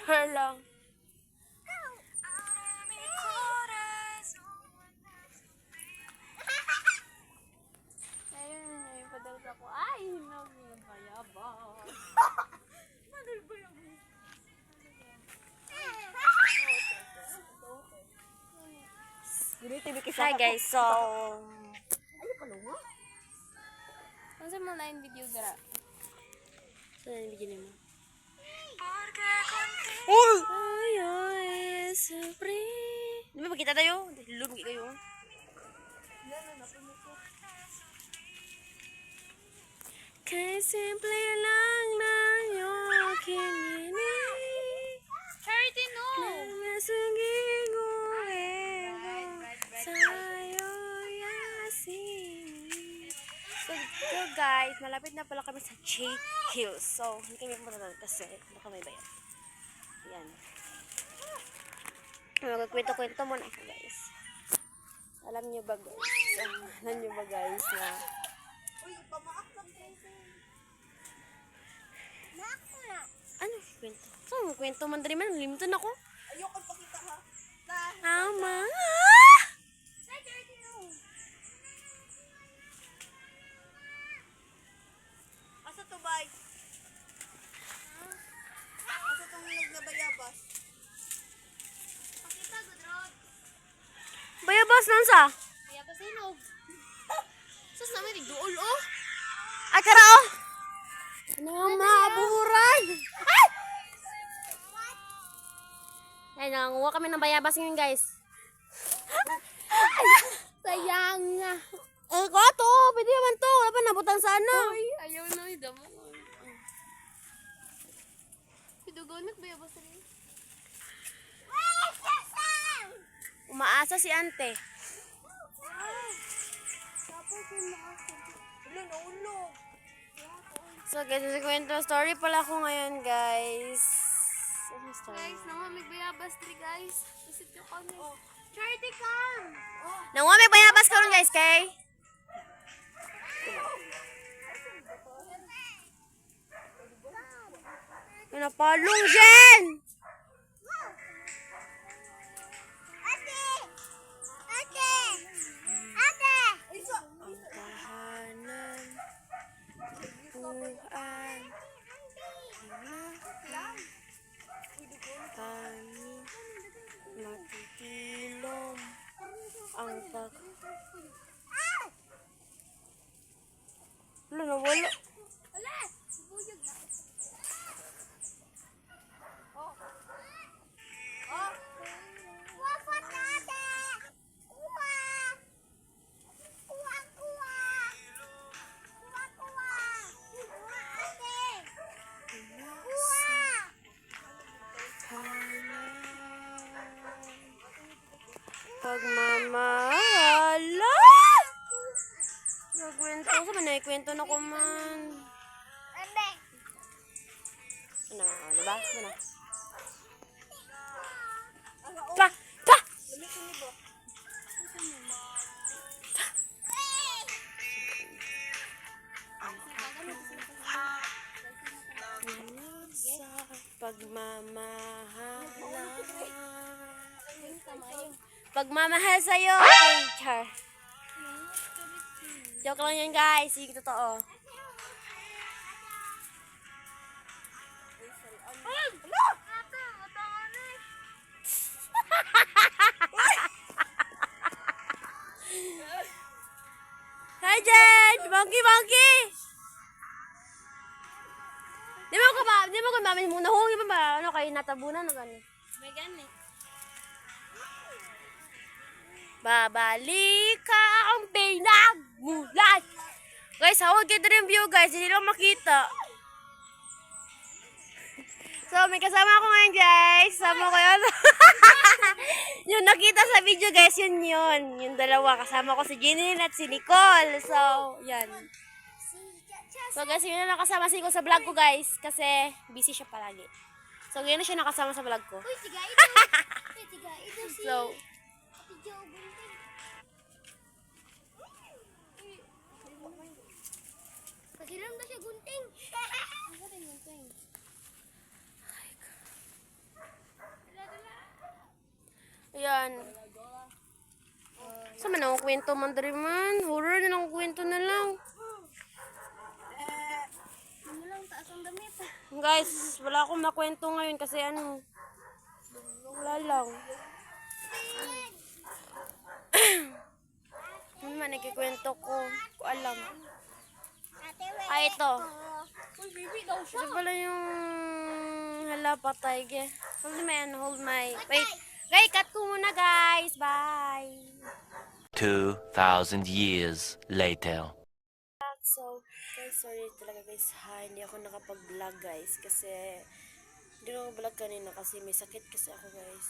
Char lang. Ayun, yung padal ko. Ay, nagbayabas. Madal ba yung Hi guys, so... Ano ka lang, ha? Ano sa mga line video dara? Saan yung bigyan mo? Uy! Ay, ay, siyempre. Di ba magkita tayo? Lumi kayo. Kay simple lang na yung kininig. Charity, no! Namasuging sa'yo yasin. So guys, malapit na pala kami sa J Hills. So, hindi kami pumunta doon kasi baka may bayan. Yan. Magkwento-kwento muna ako guys. Alam nyo ba guys? Alam nyo ba guys na ano kwento? So, kwento man dali man. Limton ako. Ayoko pakita, ha? Ama. Asa to, bay? Asa tong nagnabayabas? Pakita, good road. Bayabas lang sa. Kaya pa sinog. Sus namin, tigduol, oh. Akara oh. Ano ang maabuhuran? Ay, nangunguha kami ng bayabas ngayon guys. Sayang nga. Eh, kwato. Pwede naman to. Wala pa nabutan sa ano. Ayaw na, idamo ko. Pidugonit ba yung basta rin? Umaasa si ante. Ulo, naulo. So guys, kwento story pala ako ngayon guys. Ano story? Guys, naman may bayabas rin, guys. Visit ko kami. Charity, come! Nanguha may bayabas ko rin guys kay. Napalong Jen! Ang tahanan, buuan, kami matitulong ang pag... Wala, nawala. Pagmamahala. Nagkwento sa man, naikwento na ko man. Ano, diba? Ano? Pa! Pa! Sa pagmamahala. Pagmamahal sa'yo, Char. Joke lang yun guys, hindi totoo. Hi Jen! Monkey, monkey! Di mo ko mamin muna ho, di ba ba? Ano kayo natabunan na gano'n? May ganit. Babalik ka ang pinagmulan. Guys, hawag kayo rin view guys, hindi lang makita. So, may kasama ako ngayon guys. Kasama ko yun. Yung nakita sa video guys, yun. Yung dalawa, kasama ko si Jeanine at si Nicole. So, yan. So guys, yun na nakasama si Nicole sa vlog ko guys. Kasi busy siya palagi. So, yun na siya nakasama sa vlog ko. Uy, tiga ito. Tiga ito si... So, Tiga Bunting. Pakiram na siya gunting. Ano ba rin gunting? kuan. Sa man ako kwento man diri man. Horror na lang kwento na lang. Ano lang, taas ang damit. Guys, wala akong makwento ngayon kasi ano. Wala lang. Ano man nagkikwento ko? Ko alam. Ay, ito. Uy, baby daw siya. Ito pala yung hala patay. Hold my. Wait. Guys, cut ko muna guys. Bye. 2,000 years later. So, guys, sorry talaga guys ha. Hindi ako nakapag-vlog guys kasi hindi ako vlog kanina kasi may sakit kasi ako guys.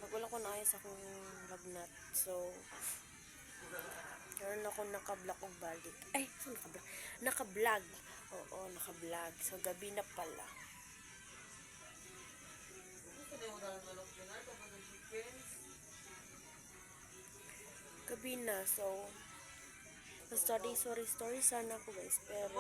Nagwala ko na ayos akong lagnat. So, meron ako naka-vlog og balik. Ay, saan naka-vlog? Naka-vlog. Oo, naka-vlog. So, gabi na pala. Gabi na. So, story sana ako guys. Pero,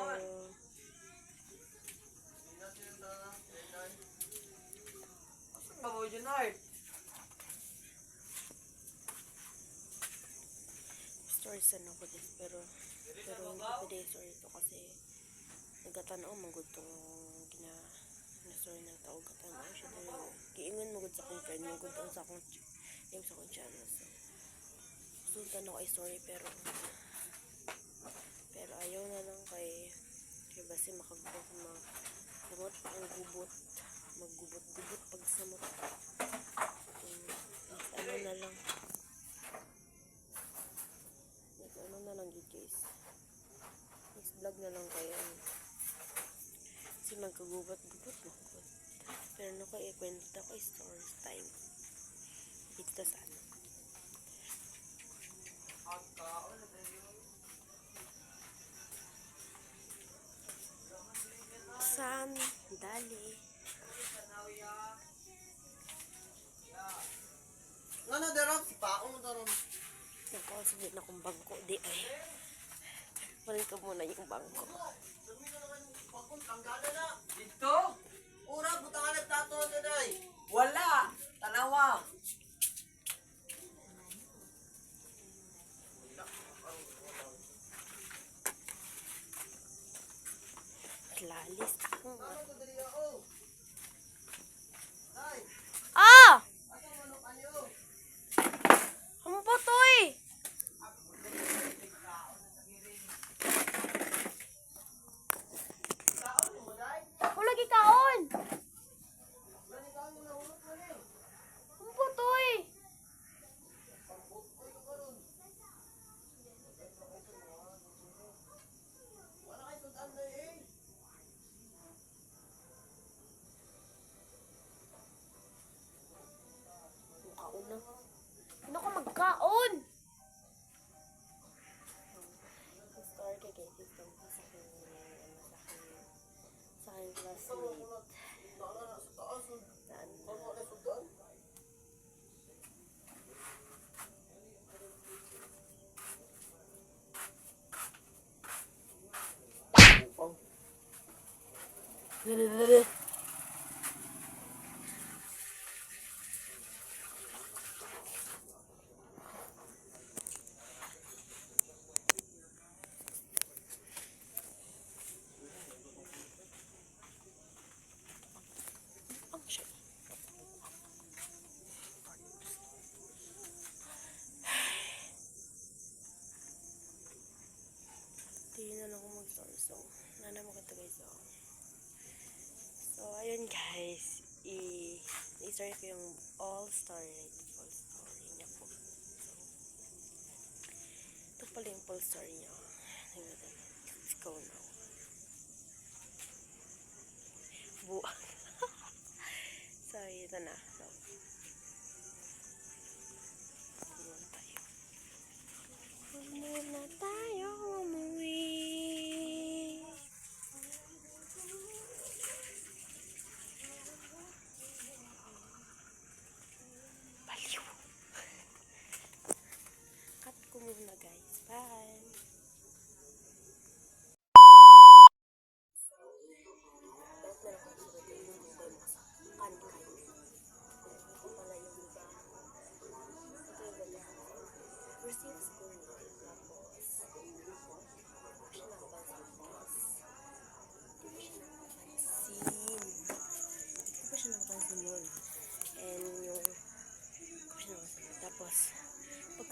story sana ako guys. Pero hindi ko pwede story to kasi nagkatanaw magod tong story ng tao. Katanaw siya pero giingon magod sa akong friend. Magod sa akong channel. So, sultan ako ay story pero ayaw na lang kay basi samot ang gubot maggubot-gubot pag samot ano na lang yun guys, next vlog na lang kayo kasi magkagubot-gubot pero ano ko ikwento ko story time dito sa ano dali. Ano darap? Si Paong daron. Naku, sabihin akong bangko. Di ay. Balik ko muna yung bangko. Dito? Ura, butangan nagtato na day. Wala! Tanawa! Lalis ako. Ah! Ang putoy! Wala gikaon! Ang putoy! Ano ka magkaon? Story kay Katie sa aking classmate. Saan? Hindi na lang ako mag-story. So, nana mo kita guys. So, ayun guys. I-story ko yung all story niya po. So, ito pala yung full story niya. Let's go now. So, ito na. So, muna tayo umuwi. Baliw. Cut ko muna guys. Bye.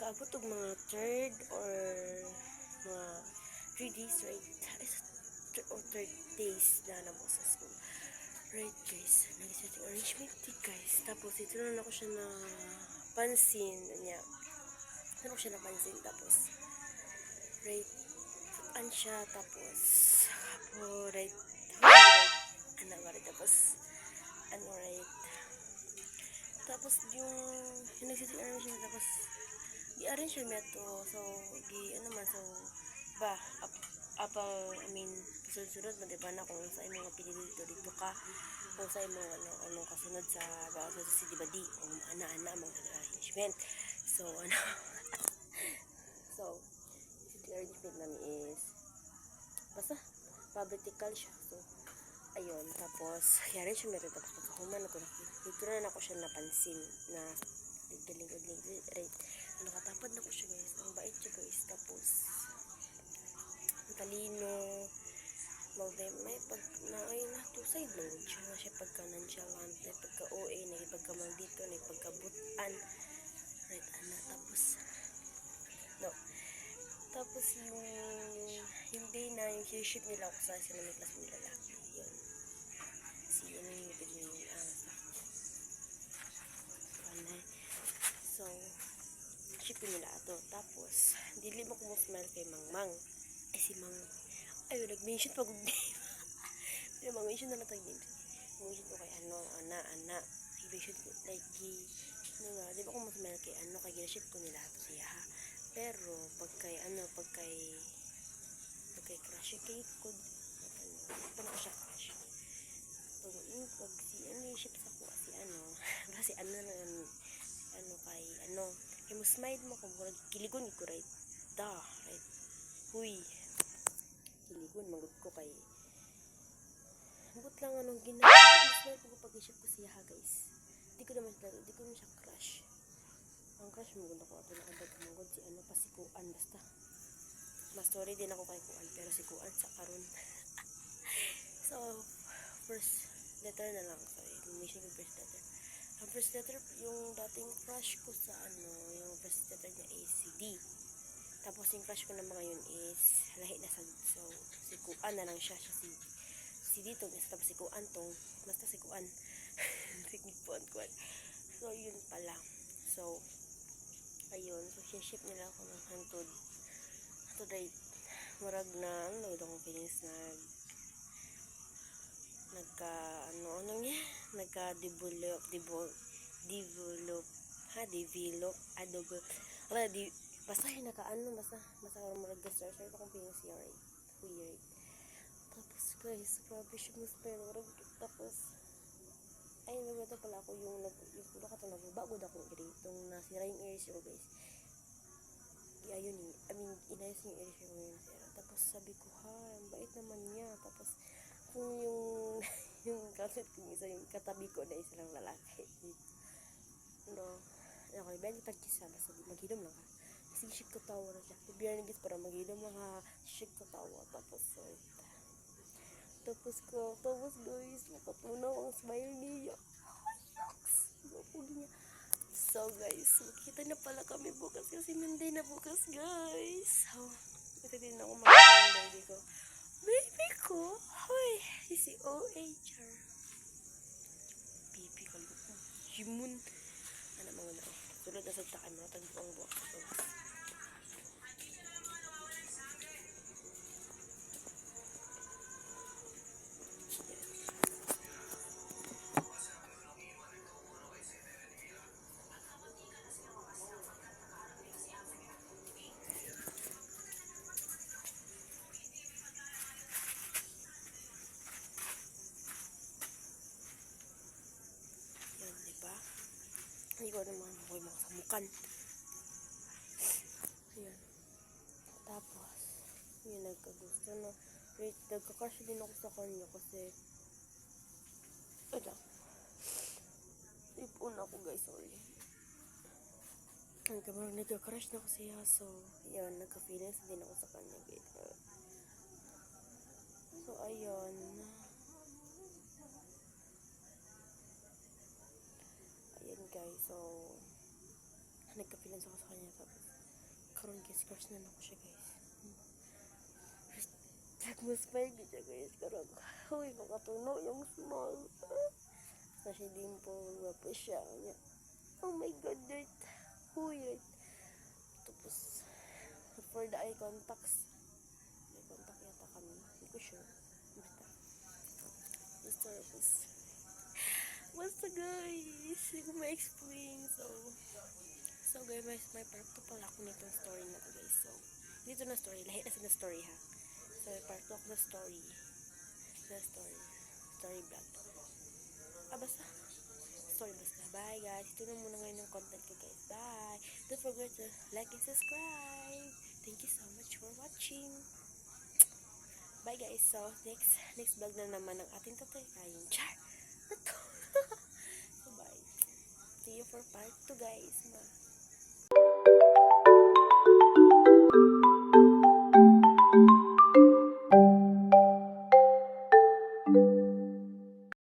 nakaabot og mga third or mga 3 days, right? Or 3 days na namo sa school. Right, guys. Nag-setting arrangement guys. Tapos, ito na ako siya na pansin. Niya. Ito ko siya na pansin. Tapos, right. An siya. Tapos, right. Ano ba rin? Tapos, ano, right. Tapos, yung nag-setting arrangement. Tapos, i-arrange siya niya to. So, ano man. So, ba, I mean, sunod mo, diba na kung sa imong pinili dito ka, kung sa imong anong kasunod sa bawat sa diba di, kung ana-ana mga arrangement. So, so, the arrangement namin is, basta, political siya. So, ayun, tapos, i-arrange mo ito, tapos pagkakuman na ito, dito na ako siya napansin, na, lingkod, right, nakatapad na ko siya guys, ang bait siya guys, tapos, talino, may pag naay na two side lang siya pagka nonchalant, may pagka OA, may pagka maldito, may pagka butan, right, tapos yung hindi na yung ship nila ako sa sila may class nila lalaki, yun, si ano yung pwede so ship nila ato, tapos dili mo kumusmile kay Mangmang. Ay, si Mang, ay, nag-mention pag pero mag-mention na lang tayo din. Mag-mention ko kay ana. I-mention ko, like, di ba kung mas mahal kay kay ginaship ko nila ito siya, ha? Pero, pag kay crush, kay kod, pa na ko siya crush. Pag ship sa ko, kasi kay mo smile mo, kung kiligon ko, right? Right? Huy. Kiligon, magod ko kay lang anong ginagawa ko pag-isip ko siya ha guys. Di ko naman siya crush. Ang crush mo ganda ko ato nakabag kamangod si pa si Kuan basta. Mas story din ako kay Kuan pero si Kuan sa karon. So first letter na lang. Sorry, mission ko first letter. Ang first letter yung dating crush ko sa yung first letter niya is si D. Tapos yung crush ko naman ngayon is lahi na sa so si Kuan na lang siya si dito tapos si Kuan tong basta si Kuan Kuan so yun pala so ayun so ship nila ako ng hantod right murag na akong feelings develop wala di basta yung basta murag ga-start akong feelings siya right weird. Tapos guys, grabe siya mas pero tapos ay nagwento pala ako yung pula ka itong nagbago na akong itong nasira yung ears ko guys. Ayun inayos yung ears ko ngayon sira. Tapos sabi ko ang bait naman niya. Tapos kung yung kasit ko isa yung katabi ko na isa lang lalaki. Okay, bali pagkisa basta maghilom lang ka. Kasi ship ko tawa na siya. Bibiyar nagis para maghilom lang ha. Ship ko tawa. Tapos guys, nakatunaw ang smile niya. So guys, makita na pala kami bukas kasi Monday na bukas guys. So, ito din ako ng baby ko. Baby ko? Hoy, si OA char. Baby ko. Jimun. Ano mga na. Tulad na sa takan mo. Tagbuang buwak. Hindi ko naman ako'y makasamukan. Ayan. Tapos, yun, nagkagusto na. Wait, nagkakrush din ako sa kanya kasi ipon ako guys, sorry. Nagkakrush na ako siya. So, yun, nagka-feelings din ako sa kanya guys. So, ayun. Guys, so nagka-feelings ako sa kanya tapos Karon guys, crush na ako siya guys. Nag-smile ko siya guys. Karon, uy, makatuno yung smile. Kasi dimple, wapo siya. Oh my god, right. Uy, right. Tapos, for the eye contacts. Eye contact yata kami. Hindi ko sure. Basta guys, hindi ko ma-explain. So guys, may part 2 pala ako nitong story na to guys. So, dito na story. Lahat na sa story ha. So, may part 2 ako na story. Story vlog. Basta. Story basta. Bye guys. Ito na muna ngayon ng content ko guys. Bye. Don't forget to like and subscribe. Thank you so much for watching. Bye guys. So, next vlog na naman ang ating tatalakayin. Char! So, bye. See you for part 2 guys.